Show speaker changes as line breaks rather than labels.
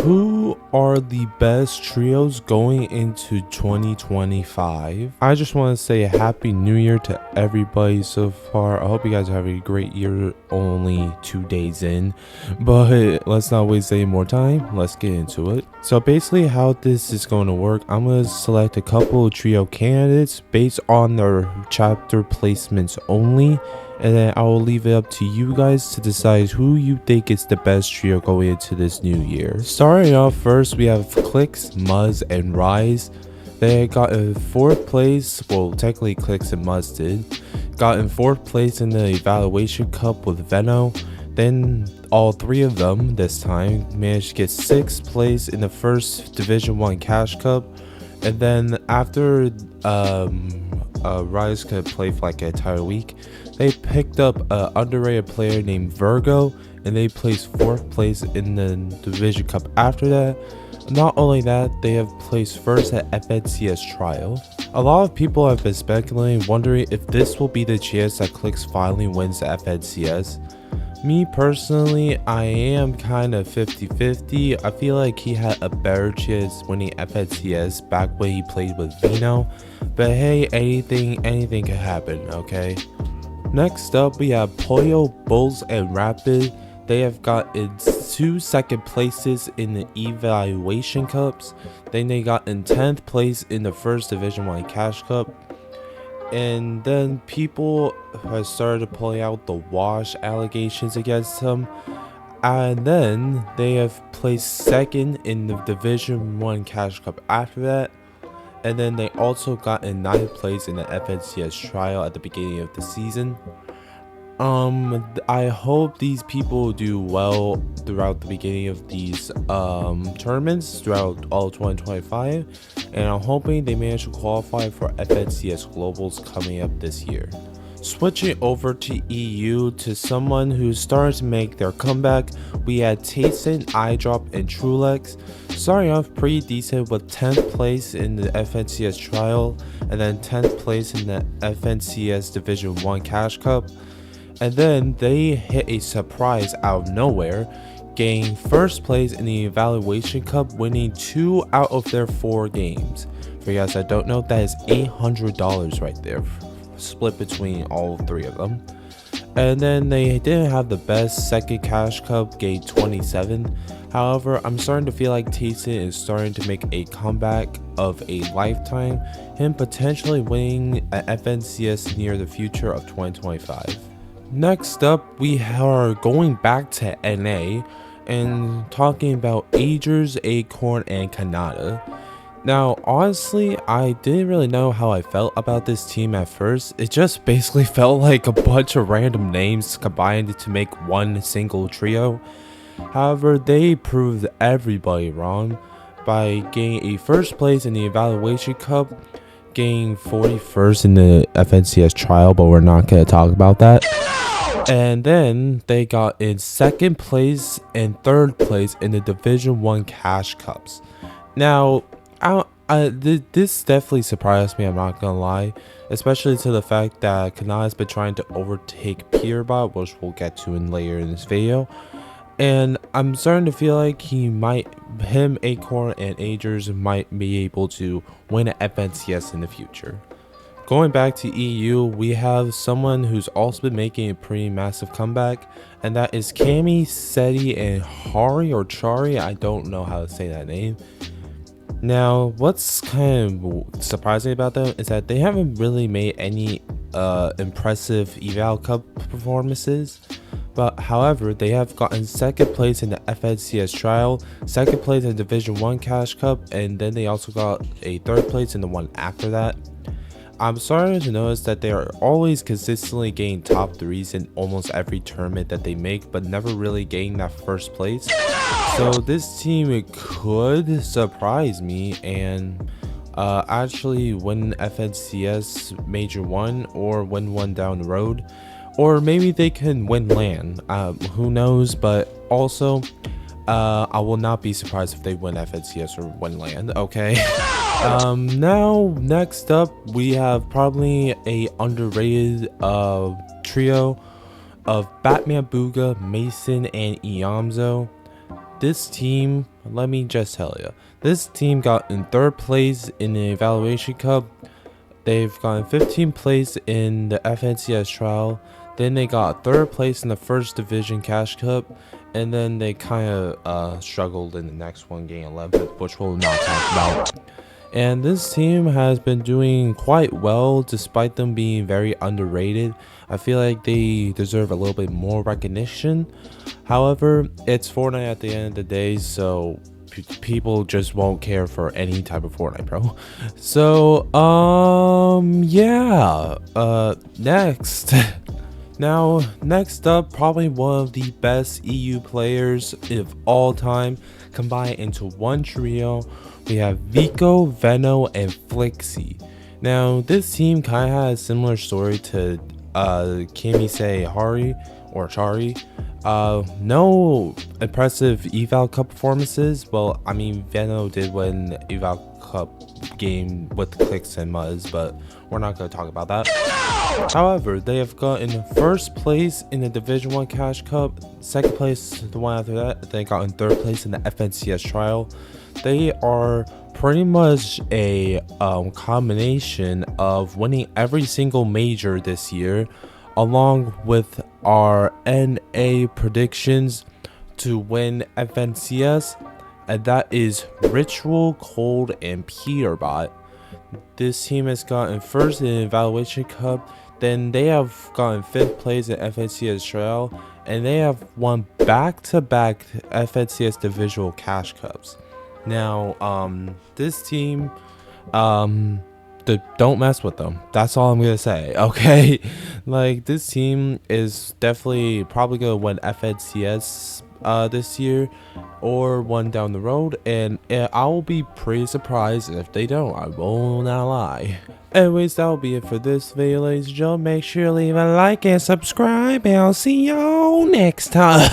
Who are the best trios going into 2025? I just want to say a happy new year to everybody so far. I hope you guys have a great year, only 2 days in, but let's not waste any more time. Let's get into it. So basically how this is going to work, I'm going to select a couple of trio candidates based on their chapter placements only, and then I will leave it up to you guys to decide who you think is the best trio going into this new year. Starting off first, we have Clix, Muzz, and Rise. They got in 4th place, well technically Clix and Muzz did, got in 4th place in the Evaluation Cup with Veno. Then all 3 of them this time managed to get 6th place in the first Division 1 Cash Cup. And then after Rise could play for like an entire week, they picked up an underrated player named Virgo, and they placed 4th place in the Division Cup after that. Not only that, they have placed 1st at FNCS Trial. A lot of people have been speculating, wondering if this will be the chance that Clix finally wins the FNCS. Me personally, I am kind of 50-50. I feel like he had a better chance winning FNCS back when he played with Veno, but hey, anything can happen, okay? Next up, we have Pollo, Bulls, and Rapid. They have gotten 2 second places in the Evaluation Cups. Then they got in 10th place in the first Division 1 Cash Cup. And then people have started to pull out the wash allegations against him. And then they have placed 2nd in the Division 1 Cash Cup after that. And then they also got in 9th place in the FNCS trial at the beginning of the season. I hope these people do well throughout the beginning of these tournaments throughout all 2025, and I'm hoping they manage to qualify for FNCS Globals coming up this year. Switching over to EU, to someone who's starting to make their comeback, we had TaySon, iDrop, and TruleX. Starting off pretty decent with 10th place in the FNCS trial, and then 10th place in the FNCS Division 1 Cash Cup. And then they hit a surprise out of nowhere, getting 1st place in the Evaluation Cup, winning 2 out of their 4 games. For you guys that don't know, that is $800 right there, split between all 3 of them. And then they didn't have the best second Cash Cup, getting 27. However, I'm starting to feel like TaySon is starting to make a comeback of a lifetime, him potentially winning an FNCS near the future of 2025. Next up, we are going back to NA and talking about Ajerss, Acorn, and Khanada. Now, honestly, I didn't really know how I felt about this team at first. It just basically felt like a bunch of random names combined to make one single trio. However, they proved everybody wrong by getting a 1st place in the Evaluation Cup, getting 41st in the FNCS trial, but we're not going to talk about that. And then they got in 2nd place and 3rd place in the Division 1 Cash Cups. Now, this definitely surprised me, I'm not gonna lie, especially to the fact that Khanada has been trying to overtake Peterbot, which we'll get to later in this video. And I'm starting to feel like him, Acorn, and Ajerss might be able to win an FNCS in the future. Going back to EU, we have someone who's also been making a pretty massive comeback, and that is Cammy, Setty, and Chary. I don't know how to say that name. Now, what's kind of surprising about them is that they haven't really made any impressive Eval Cup performances. But however, they have gotten 2nd place in the FNCS trial, 2nd place in Division 1 Cash Cup, and then they also got a 3rd place in the one after that. I'm starting to notice that they are always consistently getting top 3s in almost every tournament that they make, but never really getting that 1st place. So this team could surprise me and actually win FNCS Major 1 or win one down the road. Or maybe they can win LAN, who knows, but also I will not be surprised if they win FNCS or win LAN, okay? Now, next up, we have probably a underrated trio of Batman, Bugha, Mason, and Iamzo. This team let me just tell you, this team got in 3rd place in the Evaluation Cup. They've gotten 15th place in the FNCS trial. Then they got 3rd place in the 1st Division Cash Cup. And then they kind of struggled in the next one, getting 11th, which we'll not talk about. And this team has been doing quite well despite them being very underrated. I feel like they deserve a little bit more recognition. However, it's Fortnite at the end of the day, so people just won't care for any type of Fortnite, bro. So yeah, next. Now, next up, probably one of the best EU players of all time, combined into one trio. We have Vico, Veno, and Flexie. Now, this team kind of has a similar story to Cammy Chary. No impressive Eval Cup performances. Well, I mean, Veno did win Eval Cup game with Clix and Muzz, but we're not going to talk about that. However, they have gotten 1st place in the Division 1 Cash Cup, 2nd place the one after that. They got in 3rd place in the FNCS trial. They are pretty much a combination of winning every single major this year, along with our NA predictions to win FNCS, and that is Ritual, Cold, and Peterbot. This team has gotten 1st in the Evaluation Cup. Then they have gotten 5th place in FNCS trial, and they have won back-to-back FNCS Divisional Cash Cups. Now, this team, don't mess with them. That's all I'm gonna say, okay? Like, this team is definitely probably gonna win FNCS this year, or one down the road, and I will be pretty surprised if they don't. I will not lie. Anyways, that will be it for this video, ladies and gentlemen. Make sure to leave a like and subscribe, and I'll see y'all next time.